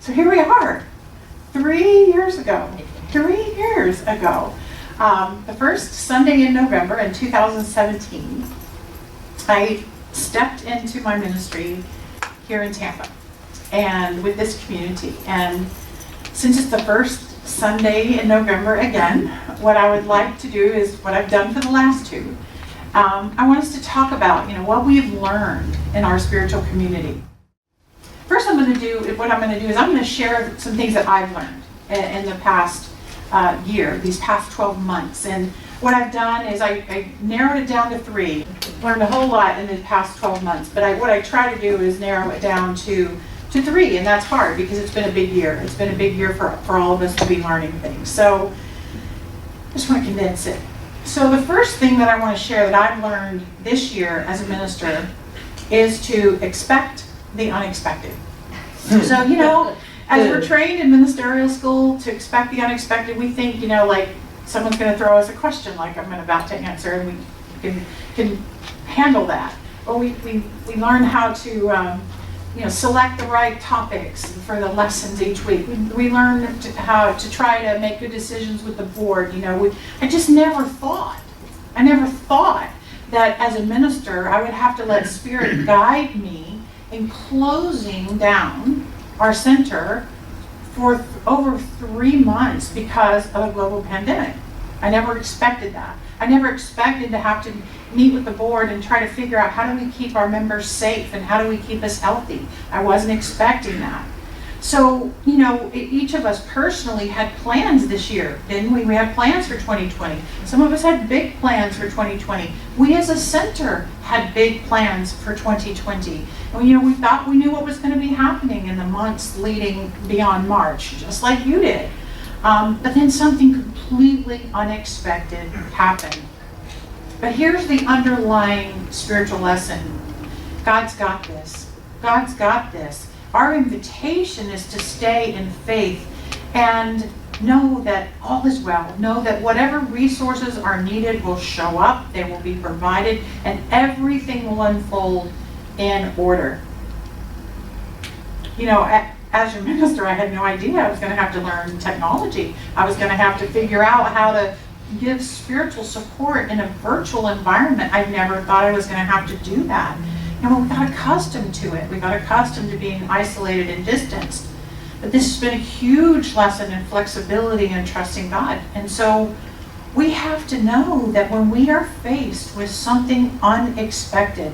So here we are, 3 years ago. 3 years ago. The first Sunday in November in 2017, I stepped into my ministry here in Tampa and with this community. And since it's the first Sunday in November again, what I would like to do is what I've done for the last two. I want us to talk about, what we've learned in our spiritual community. First, what I'm going to do is I'm going to share some things that I've learned in the past year, these past 12 months. And what I've done is I narrowed it down to 3. Learned a whole lot in the past 12 months, but what I try to do is narrow it down to 3, and that's hard because it's been a big year. It's been a big year for all of us to be learning things. So I just want to condense it. So the first thing that I want to share that I've learned this year as a minister is to expect the unexpected. So, as we're trained in ministerial school to expect the unexpected, we think, like someone's going to throw us a question like I'm about to answer, and we can handle that. Or we learn how to, select the right topics for the lessons each week. We learn how to try to make good decisions with the board. I just never thought that as a minister I would have to let Spirit guide me in closing down our center for over 3 months because of a global pandemic. I never expected that. I never expected to have to meet with the board and try to figure out how do we keep our members safe and how do we keep us healthy. I wasn't expecting that. So, each of us personally had plans this year, didn't we? We had plans for 2020. Some of us had big plans for 2020. We as a center had big plans for 2020. And, we thought we knew what was going to be happening in the months leading beyond March, just like you did. But then something completely unexpected happened. But here's the underlying spiritual lesson. God's got this. God's got this. Our invitation is to stay in faith and know that all is well. Know that whatever resources are needed will show up, they will be provided, and everything will unfold in order. As your minister, I had no idea I was going to have to learn technology. I was going to have to figure out how to give spiritual support in a virtual environment. I never thought I was going to have to do that. We got accustomed to it. We got accustomed to being isolated and distanced. But this has been a huge lesson in flexibility and trusting God. And so we have to know that when we are faced with something unexpected,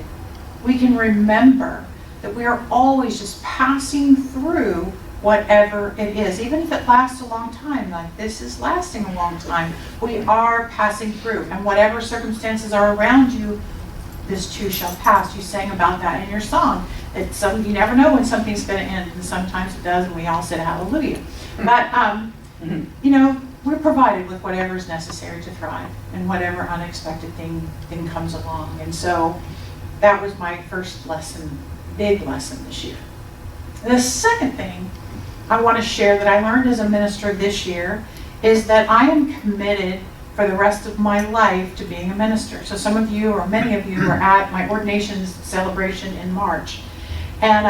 we can remember that we are always just passing through whatever it is. Even if it lasts a long time, like this is lasting a long time, we are passing through. And whatever circumstances are around you, this too shall pass. You sang about that in your song. You never know when something's going to end, and sometimes it does, and we all said hallelujah. But, we're provided with whatever is necessary to thrive, and whatever unexpected thing comes along. And so that was my first lesson, big lesson this year. The second thing I want to share that I learned as a minister this year is that I am committed for the rest of my life to being a minister. So some of you, or many of you, were at my ordination celebration in March. And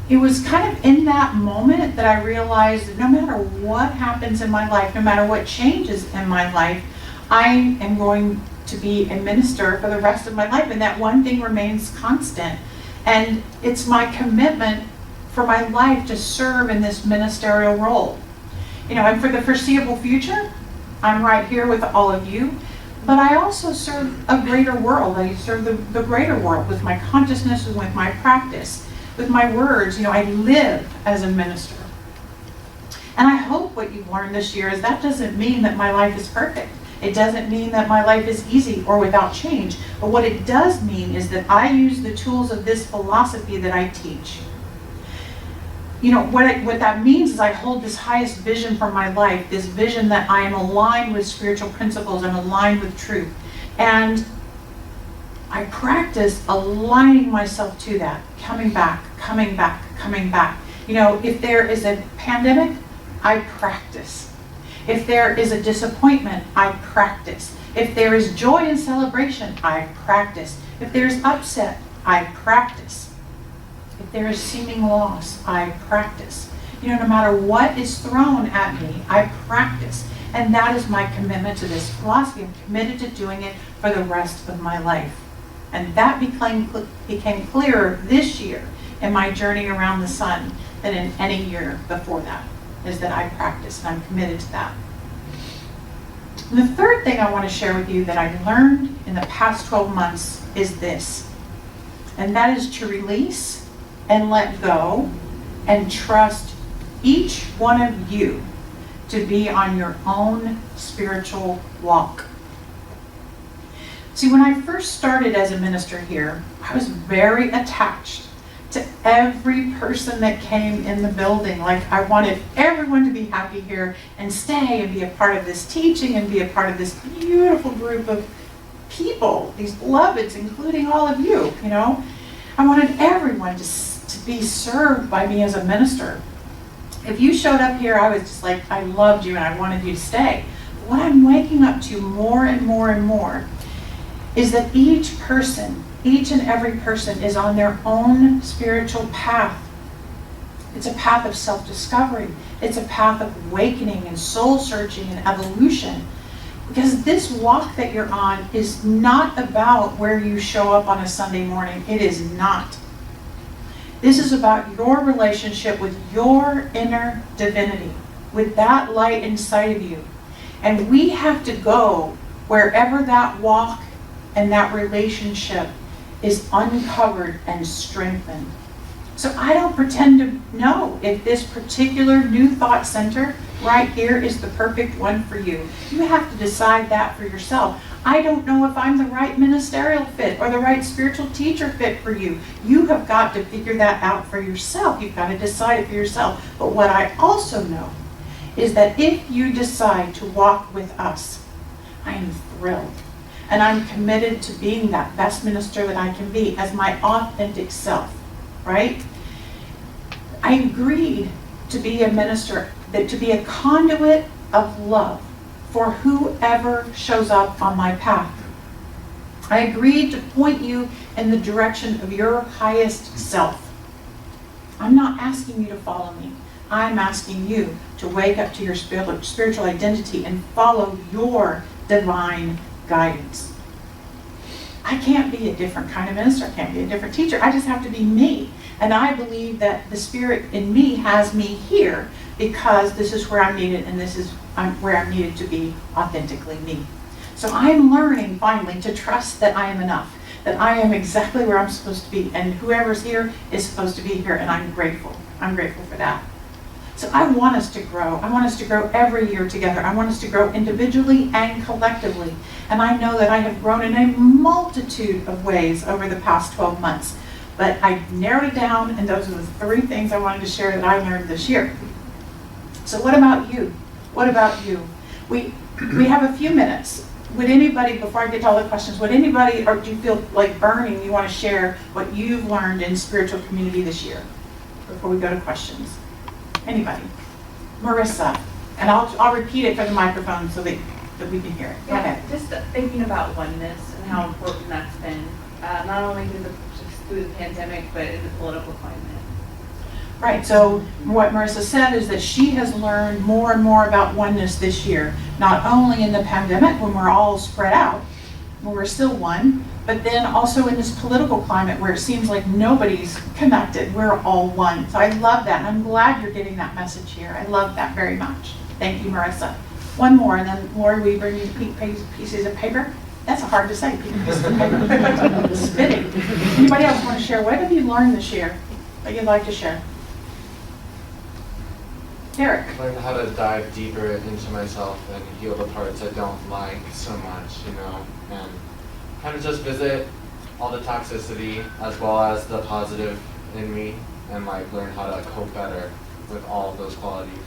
it was kind of in that moment that I realized that no matter what happens in my life, no matter what changes in my life, I am going to be a minister for the rest of my life. And that one thing remains constant. And it's my commitment for my life to serve in this ministerial role. And for the foreseeable future, I'm right here with all of you, but I also serve a greater world. I serve the greater world with my consciousness and with my practice, with my words. I live as a minister. And I hope what you've learned this year is that doesn't mean that my life is perfect. It doesn't mean that my life is easy or without change. But what it does mean is that I use the tools of this philosophy that I teach. What that means is I hold this highest vision for my life, this vision that I am aligned with spiritual principles, I'm aligned with truth. And I practice aligning myself to that, coming back, coming back, coming back. If there is a pandemic, I practice. If there is a disappointment, I practice. If there is joy and celebration, I practice. If there's upset, I practice. If there is seeming loss, I practice. No matter what is thrown at me, I practice. And that is my commitment to this philosophy. I'm committed to doing it for the rest of my life. And that became clearer this year in my journey around the sun than in any year before that, is that I practice, and I'm committed to that. And the third thing I want to share with you that I've learned in the past 12 months is this, and that is to release and let go and trust each one of you to be on your own spiritual walk. See, when I first started as a minister here, I was very attached to every person that came in the building. Like, I wanted everyone to be happy here and stay and be a part of this teaching and be a part of this beautiful group of people, these beloveds, including all of you, I wanted everyone to be served by me as a minister. If you showed up here, I was just like, I loved you and I wanted you to stay. But what I'm waking up to more and more and more is that each and every person is on their own spiritual path. It's a path of self-discovery. It's a path of awakening and soul searching and evolution. Because this walk that you're on is not about where you show up on a Sunday morning. It is not. This is about your relationship with your inner divinity, with that light inside of you. And we have to go wherever that walk and that relationship is uncovered and strengthened. So I don't pretend to know if this particular new thought center right here is the perfect one for you. You have to decide that for yourself. I don't know if I'm the right ministerial fit or the right spiritual teacher fit for you. You have got to figure that out for yourself. You've got to decide it for yourself. But what I also know is that if you decide to walk with us, I am thrilled. And I'm committed to being that best minister that I can be as my authentic self, right? I agreed to be a minister, to be a conduit of love for whoever shows up on my path. I agreed to point you in the direction of your highest self. I'm not asking you to follow me. I'm asking you to wake up to your spiritual identity and follow your divine guidance. I can't be a different kind of minister. I can't be a different teacher. I just have to be me. And I believe that the Spirit in me has me here because this is where I'm needed, and this is where I'm needed to be authentically me. So I'm learning finally to trust that I am enough, that I am exactly where I'm supposed to be, and whoever's here is supposed to be here, and I'm grateful. I'm grateful for that. So I want us to grow. I want us to grow every year together. I want us to grow individually and collectively. And I know that I have grown in a multitude of ways over the past 12 months. But I narrowed it down, and those are the 3 things I wanted to share that I learned this year. So what about you? What about you? We have a few minutes. Would anybody, before I get to all the questions, would anybody, or do you feel like burning, you want to share what you've learned in spiritual community this year before we go to questions? Anybody? Marissa. And I'll repeat it for the microphone so that we can hear it. Go ahead. Just thinking about oneness and how important that's been, not only through the pandemic, but in the political climate. Right, so what Marissa said is that she has learned more and more about oneness this year, not only in the pandemic when we're all spread out, when we're still one, but then also in this political climate where it seems like nobody's connected, we're all one. So I love that, and I'm glad you're getting that message here. I love that very much. Thank you, Marissa. One more, and then Lori, will you bring me pink pieces of paper? That's hard to say, pink pieces of paper. Spitting. Anybody else want to share? What have you learned this year that you'd like to share? Derek. I learned how to dive deeper into myself and heal the parts I don't like so much, and kind of just visit all the toxicity as well as the positive in me, and learn how to cope better with all of those qualities.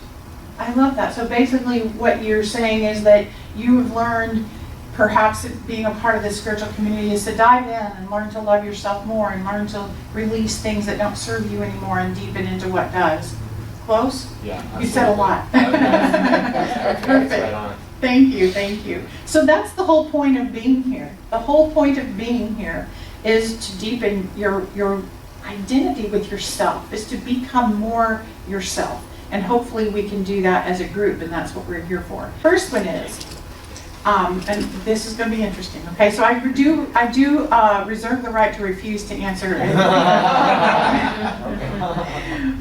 I love that. So basically what you're saying is that you've learned, perhaps being a part of this spiritual community, is to dive in and learn to love yourself more and learn to release things that don't serve you anymore and deepen into what does. Close? Yeah, absolutely. You said a lot. Perfect. Thank you. So that's the whole point of being here. The whole point of being here is to deepen your identity with yourself, is to become more yourself. And hopefully we can do that as a group, and that's what we're here for. First one is, and this is going to be interesting. Okay, so I do reserve the right to refuse to answer.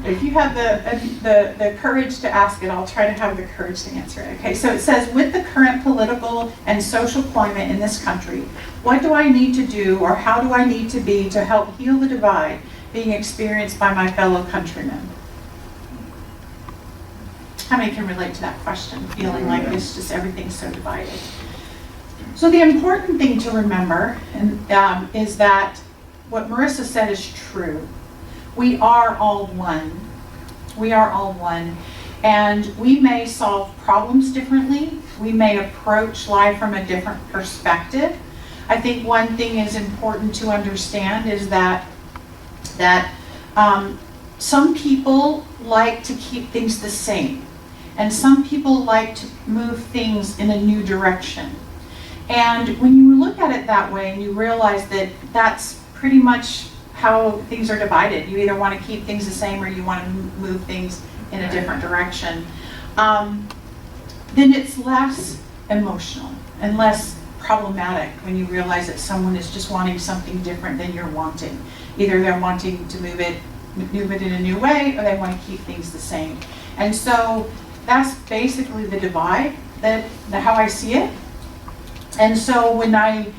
If you have the courage to ask it, I'll try to have the courage to answer it. Okay, so it says, with the current political and social climate in this country, what do I need to do, or how do I need to be to help heal the divide being experienced by my fellow countrymen? How many can relate to that question, feeling like this, just everything's so divided? So the important thing to remember is that what Marissa said is true. We are all one. We are all one. And we may solve problems differently. We may approach life from a different perspective. I think one thing is important to understand is that some people like to keep things the same. And some people like to move things in a new direction. And when you look at it that way and you realize that that's pretty much how things are divided, you either want to keep things the same or you want to move things in a different direction, then it's less emotional and less problematic when you realize that someone is just wanting something different than you're wanting. Either they're wanting to move it in a new way, or they want to keep things the same. And so that's basically the divide, how I see it. And so when I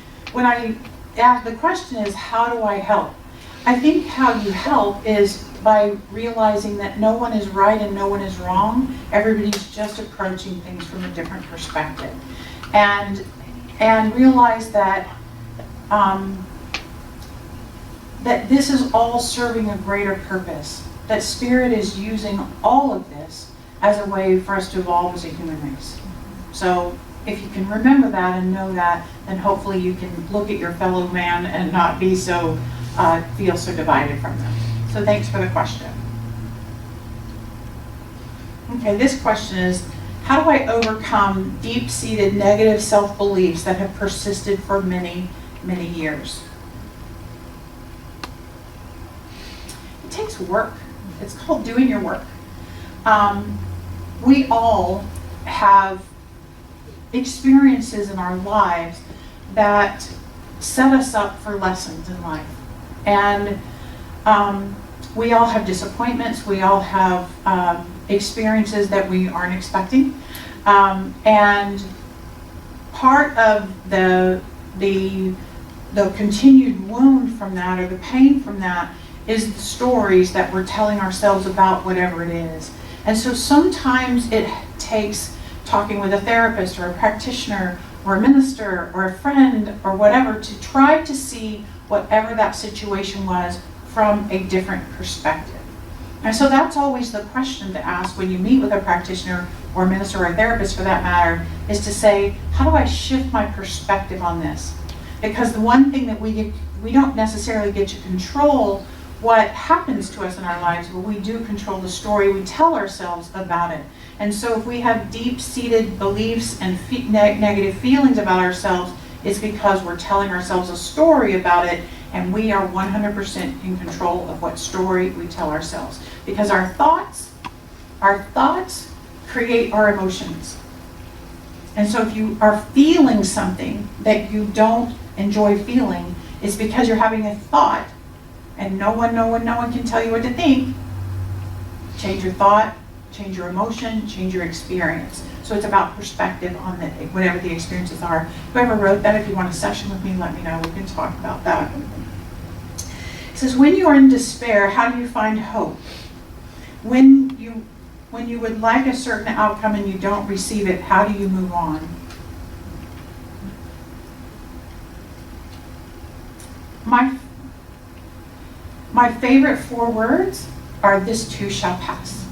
ask, the question is, how do I help? I think how you help is by realizing that no one is right and no one is wrong. Everybody's just approaching things from a different perspective. And realize that that this is all serving a greater purpose. That Spirit is using all of this as a way for us to evolve as a human race. So if you can remember that and know that, then hopefully you can look at your fellow man and not be so, feel so divided from them. So thanks for the question. Okay, this question is, how do I overcome deep-seated negative self-beliefs that have persisted for many, many years? It takes work. It's called doing your work. We all have experiences in our lives that set us up for lessons in life. And we all have disappointments. We all have experiences that we aren't expecting. And part of the continued wound from that, or the pain from that, is the stories that we're telling ourselves about whatever it is. And so sometimes it takes talking with a therapist or a practitioner or a minister or a friend or whatever to try to see whatever that situation was from a different perspective. And so that's always the question to ask when you meet with a practitioner or a minister or a therapist for that matter, is to say, how do I shift my perspective on this? Because the one thing that we don't necessarily get to control what happens to us in our lives, but we do control the story we tell ourselves about it. And so if we have deep-seated beliefs and negative feelings about ourselves, it's because we're telling ourselves a story about it, and we are 100% in control of what story we tell ourselves. Because our thoughts create our emotions. And so if you are feeling something that you don't enjoy feeling, it's because you're having a thought, and no one can tell you what to think. Change your thought, change your emotion, change your experience. So it's about perspective on whatever the experiences are. Whoever wrote that, if you want a session with me, let me know. We can talk about that. It says, when you are in despair, how do you find hope? When you would like a certain outcome and you don't receive it, how do you move on? My favorite 4 words are, this too shall pass.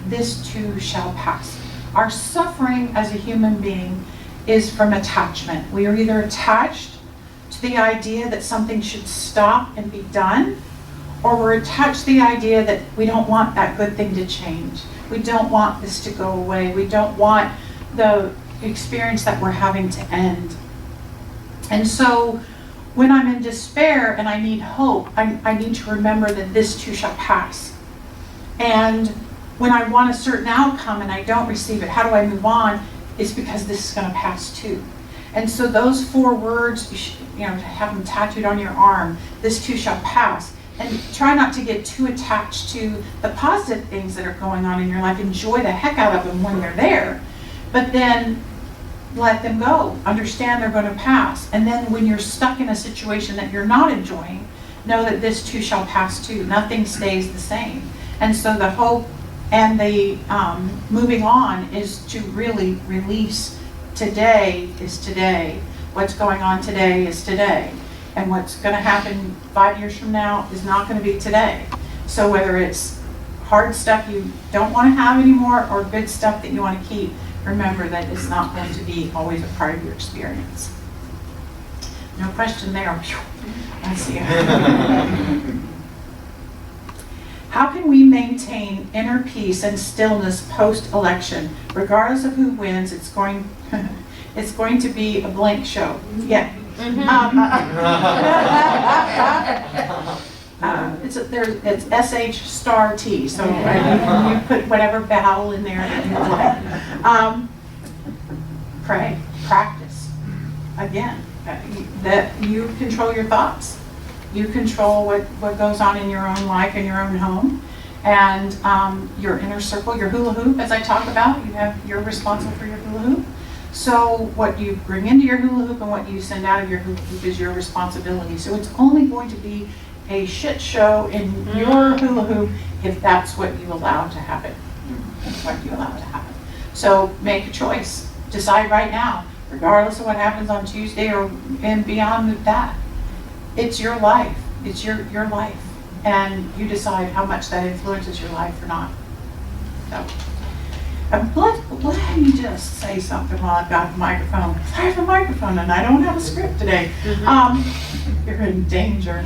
This too shall pass. Our suffering as a human being is from attachment. We are either attached to the idea that something should stop and be done, or we're attached to the idea that we don't want that good thing to change. We don't want this to go away. We don't want the experience that we're having to end. And so when I'm in despair and I need hope, I need to remember that this too shall pass. And when I want a certain outcome and I don't receive it, how do I move on? It's because this is going to pass too. And so those 4 words, to have them tattooed on your arm, this too shall pass. And try not to get too attached to the positive things that are going on in your life. Enjoy the heck out of them when they're there. But then let them go. Understand they're going to pass. And then when you're stuck in a situation that you're not enjoying, know that this too shall pass too. Nothing stays the same. And so the hope and the moving on is to really release today is today. What's going on today is today. And what's going to happen 5 years from now is not going to be today. So whether it's hard stuff you don't want to have anymore or good stuff that you want to keep, remember that it's not going to be always a part of your experience. No question there. I see. How can we maintain inner peace and stillness post-election? Regardless of who wins, it's going to be a blank show. Yeah. It's SH*T, so you put whatever vowel in there that you like. Pray, practice. Again, that you control your thoughts. You control what goes on in your own life, in your own home, and your inner circle, your hula hoop, as I talk about. You're responsible for your hula hoop. So what you bring into your hula hoop and what you send out of your hula hoop is your responsibility. So it's only going to be a shit show in your hula hoop if that's what you allow to happen. That's what you allow to happen. So make a choice. Decide right now, regardless of what happens on Tuesday and beyond that. It's your life. It's your life. And you decide how much that influences your life or not. So. Let me just say something while I've got the microphone. I have a microphone and I don't have a script today. You're in danger.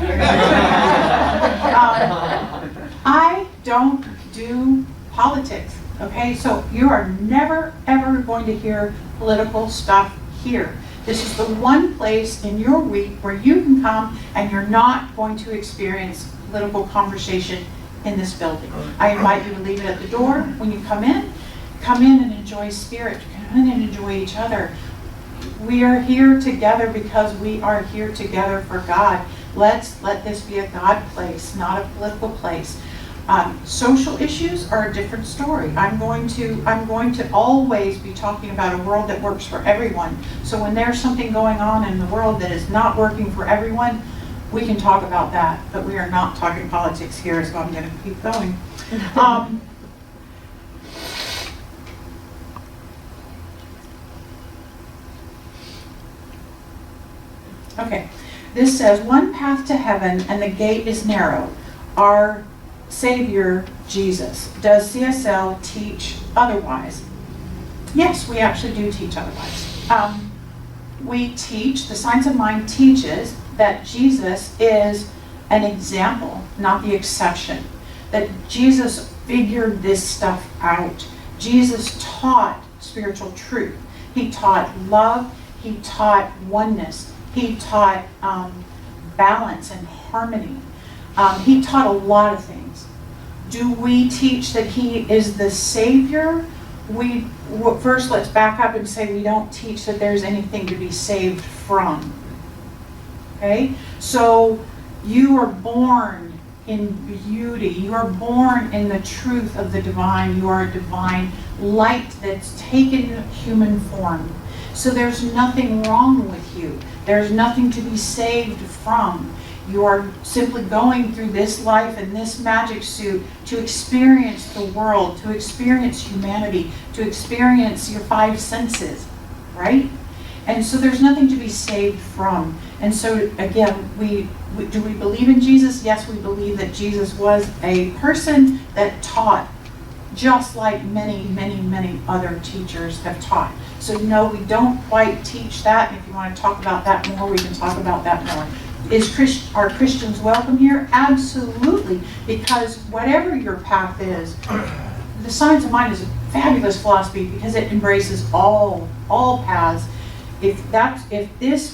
I don't do politics, okay? So you are never, ever going to hear political stuff here. This is the one place in your week where you can come and you're not going to experience political conversation in this building. I invite you to leave it at the door when you come in. Come in and enjoy spirit. Come in and enjoy each other. We are here together because we are here together for God. Let's let this be a God place, not a political place. Social issues are a different story. I'm going to always be talking about a world that works for everyone. So when there's something going on in the world that is not working for everyone, we can talk about that. But we are not talking politics here, so I'm going to keep going. Okay, this says, one path to heaven and the gate is narrow. Our Savior, Jesus. Does CSL teach otherwise? Yes, we actually do teach otherwise. We teach, the Science of Mind teaches that Jesus is an example, not the exception. That Jesus figured this stuff out. Jesus taught spiritual truth. He taught love. He taught oneness. He taught balance and harmony. He taught a lot of things. Do we teach that he is the Savior? First, let's back up and say we don't teach that there's anything to be saved from. Okay? So you are born in beauty. You are born in the truth of the divine. You are a divine light that's taken human form. So there's nothing wrong with you. There's nothing to be saved from. You are simply going through this life in this magic suit to experience the world, to experience humanity, to experience your 5 senses, right? And so there's nothing to be saved from. And so again, do we believe in Jesus? Yes, we believe that Jesus was a person that taught just like many, many, many other teachers have taught. So no, we don't quite teach that. If you want to talk about that more, we can talk about that more. Are Christians welcome here? Absolutely, because whatever your path is, the Science of Mind is a fabulous philosophy because it embraces all paths. If this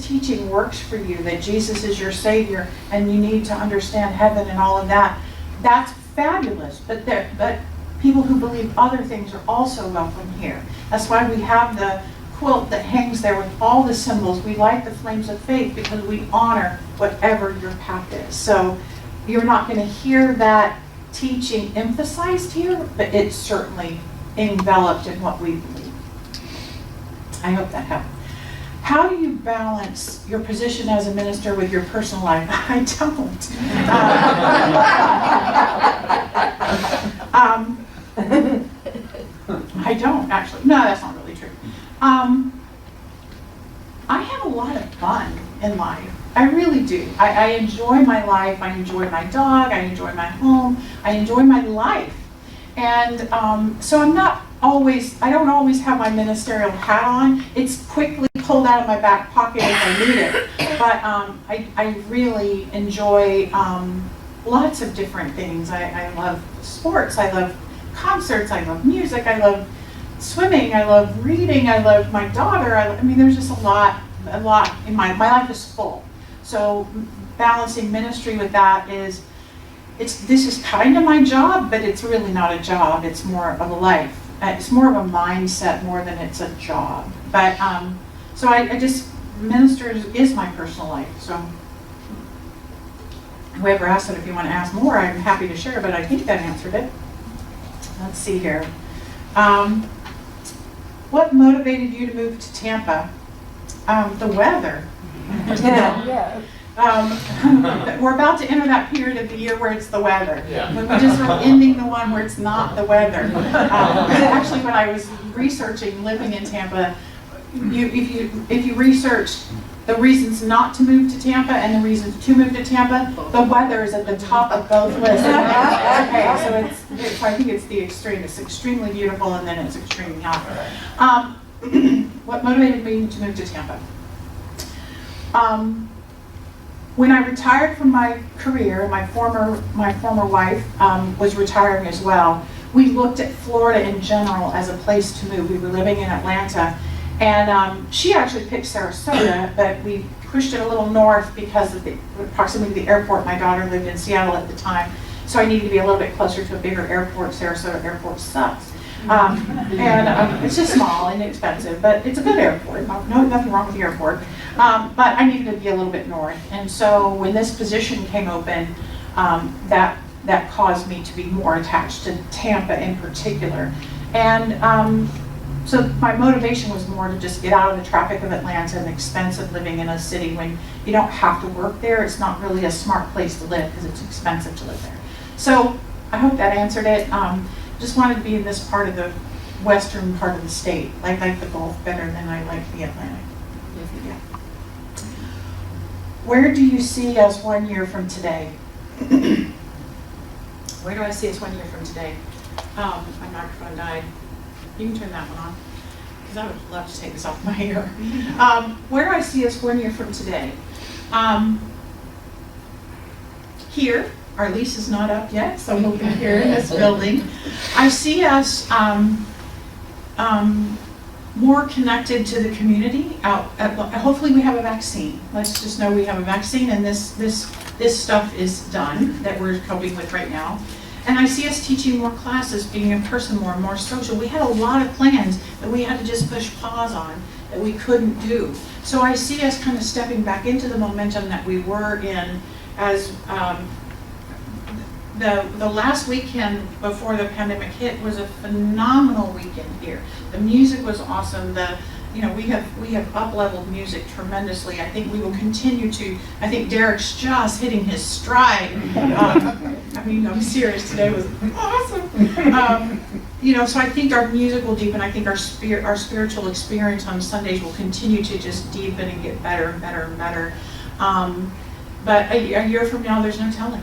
teaching works for you, that Jesus is your Savior and you need to understand heaven and all of that, that's fabulous, but people who believe other things are also welcome here. That's why we have the quilt that hangs there with all the symbols. We light the flames of faith because we honor whatever your path is. So you're not going to hear that teaching emphasized here, but it's certainly enveloped in what we believe. I hope that helped. How do you balance your position as a minister with your personal life? I don't. I don't, actually. No, that's not really true. I have a lot of fun in life. I really do. I enjoy my life. I enjoy my dog. I enjoy my home. I enjoy my life. And so I don't always have my ministerial hat on. It's quickly pulled out of my back pocket if I need it. But I really enjoy lots of different things. I love sports. I love concerts. I love music. I love swimming. I love reading. I love my daughter. I mean, there's just a lot in my life is full. So balancing ministry with that this is kind of my job, but it's really not a job. It's more of a life. It's more of a mindset more than it's a job. But so I just ministers is my personal life. So whoever asked it, if you want to ask more, I'm happy to share. But I think that answered it. Let's see here. What motivated you to move to Tampa? The weather. Yeah. We're about to enter that period of the year where it's the weather. Yeah. We just are ending the one where it's not the weather. Actually, when I was researching living in Tampa, if you research the reasons not to move to Tampa and the reasons to move to Tampa, the weather is at the top of both lists. Okay, so I think it's the extreme. It's extremely beautiful and then it's extremely hot. What motivated me to move to Tampa? When I retired from my career, my former wife was retiring as well. We looked at Florida in general as a place to move. We were living in Atlanta, and she actually picked Sarasota, but we pushed it a little north because of the proximity to the airport. My daughter lived in Seattle at the time, so I needed to be a little bit closer to a bigger airport. Sarasota airport sucks. It's just small and inexpensive, but it's a good airport. Nothing wrong with the airport. But I needed to be a little bit north. And so when this position came open, that caused me to be more attached to Tampa in particular. And so my motivation was more to just get out of the traffic of Atlanta and the expense of living in a city when you don't have to work there. It's not really a smart place to live because it's expensive to live there. So I hope that answered it. Just wanted to be in this part of the western part of the state. I like the Gulf better than I like the Atlantic. Yeah. Where do you see us 1 year from today? Where do I see us 1 year from today? My microphone died. You can turn that one on, because I would love to take this off my ear. Where do I see us 1 year from today? Here. Our lease is not up yet, so we'll be here in this building. I see us more connected to the community. Hopefully we have a vaccine. Let's just know we have a vaccine and this stuff is done that we're coping with right now. And I see us teaching more classes, being in person more social. We had a lot of plans that we had to just push pause on that we couldn't do. So I see us kind of stepping back into the momentum that we were in as the last weekend before the pandemic hit was a phenomenal weekend here. The music was awesome. We have up-leveled music tremendously. I think we will continue to. I think Derek's just hitting his stride. I'm serious. Today was awesome. So I think our music will deepen. I think our spiritual experience on Sundays will continue to just deepen and get better and better and better. But a year from now, there's no telling.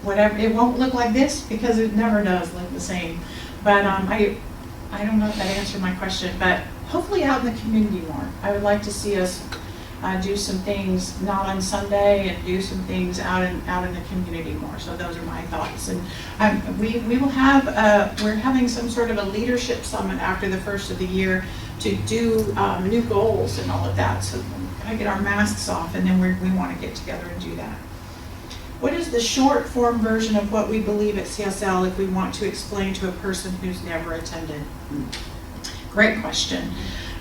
Whatever, it won't look like this because it never does look the same. But I don't know if that answered my question, but hopefully out in the community more. I would like to see us do some things not on Sunday and do some things out in the community more. So those are my thoughts. And we will have we're having some sort of a leadership summit after the first of the year to do new goals and all of that. So I get our masks off, and then we want to get together and do that. What is the short form version of what we believe at CSL if we want to explain to a person who's never attended? Great question.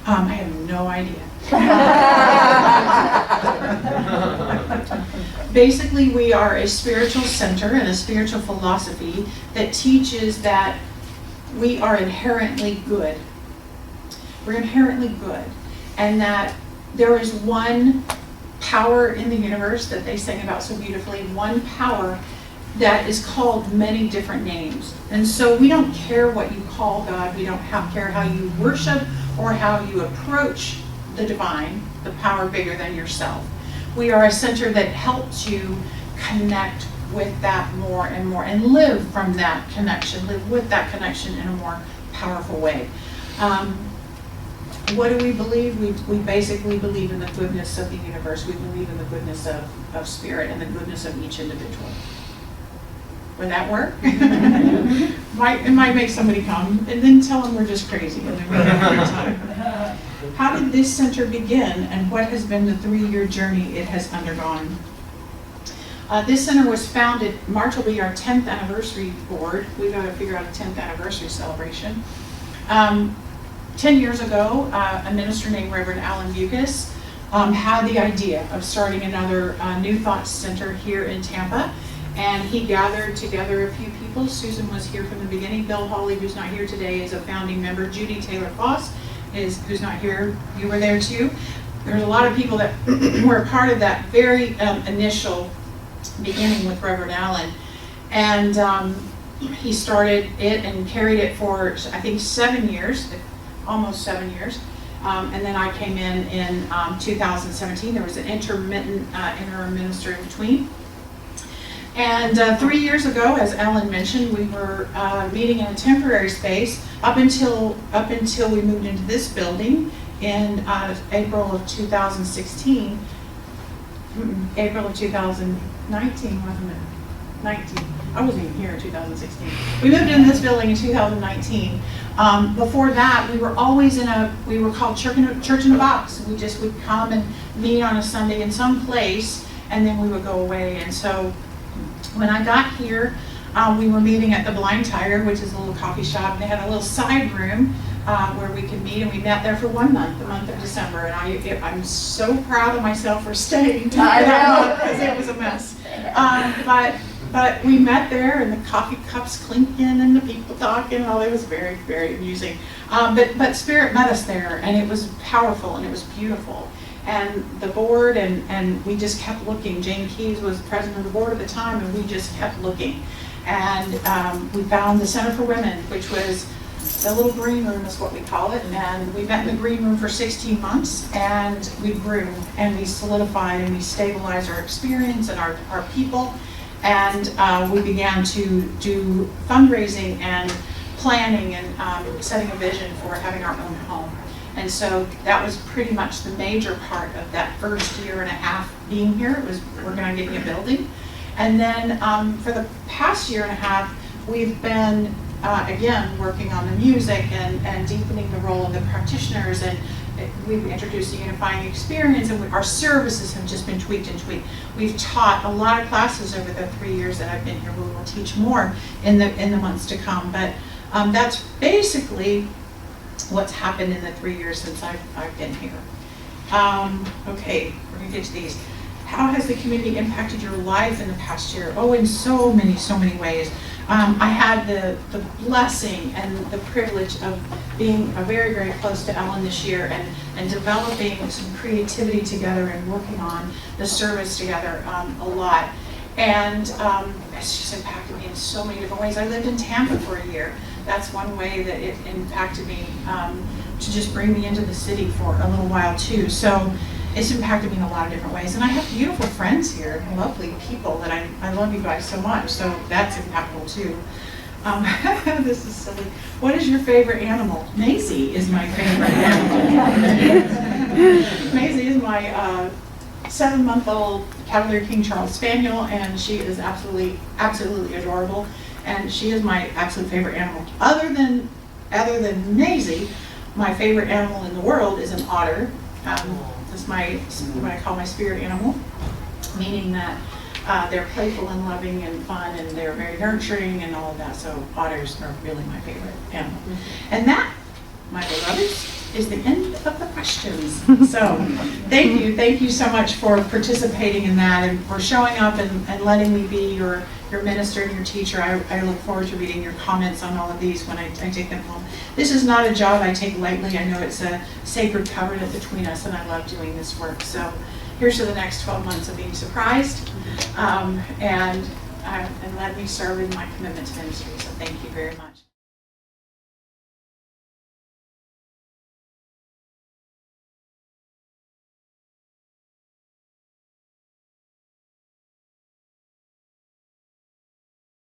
I have no idea. Basically, we are a spiritual center and a spiritual philosophy that teaches that we are inherently good. We're inherently good. And that there is one power in the universe that they sing about so beautifully, one power that is called many different names. And so we don't care what you call God, we don't care how you worship or how you approach the divine, the power bigger than yourself. We are a center that helps you connect with that more and more and live from that connection, live with that connection in a more powerful way. What do we believe? We basically believe in the goodness of the universe. We believe in the goodness of spirit and the goodness of each individual. Would that work? It might make somebody come and then tell them we're just crazy and then we have a good time. How did this center begin and what has been the 3-year journey it has undergone? This center was founded, March will be our 10th anniversary board. We've got to figure out a 10th anniversary celebration. 10 years ago, a minister named Reverend Alan Bucas had the idea of starting another New Thoughts Center here in Tampa. And he gathered together a few people. Susan was here from the beginning. Bill Hawley, who's not here today, is a founding member. Judy Taylor Foss, who's not here. You were there too. There's a lot of people that were a part of that very initial beginning with Reverend Allen. And he started it and carried it for, I think, 7 years, almost 7 years. And then I came in 2017. There was an intermittent interim minister in between. And 3 years ago, as Ellen mentioned, we were meeting in a temporary space up until we moved into this building in April of 2016. April of 2019, wasn't it? 19. I wasn't even here in 2016. We moved into this building in 2019. Before that, we were always we were called Church in a Box. We just would come and meet on a Sunday in some place, and then we would go away. And so when I got here, we were meeting at the Blind Tiger, which is a little coffee shop, and they had a little side room where we could meet, and we met there for 1 month, the month of December, and I'm so proud of myself for staying that month because it was a mess. But we met there, and the coffee cups clinking, and the people talking. Oh, it was very, very amusing. But Spirit met us there, and it was powerful, and it was beautiful. And the board, and we just kept looking. Jane Keyes was president of the board at the time, and we just kept looking. And we found the Center for Women, which was the little green room is what we call it. And we met in the green room for 16 months, and we grew, and we solidified, and we stabilized our experience and our people. And we began to do fundraising and planning and setting a vision for having our own home. And so that was pretty much the major part of that first year and a half being here. It was working on getting a building. And then for the past year and a half, we've been, again, working on the music and deepening the role of the practitioners. And we've introduced the unifying experience, and our services have just been tweaked and tweaked. We've taught a lot of classes over the 3 years that I've been here. We will teach more in the months to come. But that's basically what's happened in the 3 years since I've been here. Okay, we're gonna get to these. How has the community impacted your life in the past year? Oh, in so many ways. I had the blessing and the privilege of being very, very close to Ellen this year and developing some creativity together and working on the service together a lot. And it's just impacted me in so many different ways. I lived in Tampa for a year. That's one way that it impacted me, to just bring me into the city for a little while too. So it's impacted me in a lot of different ways. And I have beautiful friends here, lovely people that I love you guys so much. So that's impactful too. This is silly. What is your favorite animal? Maisie is my favorite animal. Maisie is my 7-month-old Cavalier King Charles Spaniel, and she is absolutely adorable. And she is my absolute favorite animal. Other than Maisie, my favorite animal in the world is an otter. That's what I call my spirit animal, meaning that They're playful and loving and fun, and they're very nurturing and all of that. So otters are really my favorite animal. And that, my beloveds, is the end of the questions. So thank you so much for participating in that and for showing up and letting me be your minister and your teacher. I look forward to reading your comments on all of these when I take them home. This is not a job I take lightly. I know it's a sacred covenant between us, and I love doing this work. So here's to the next 12 months of being surprised and let me serve in my commitment to ministry. So thank you very much.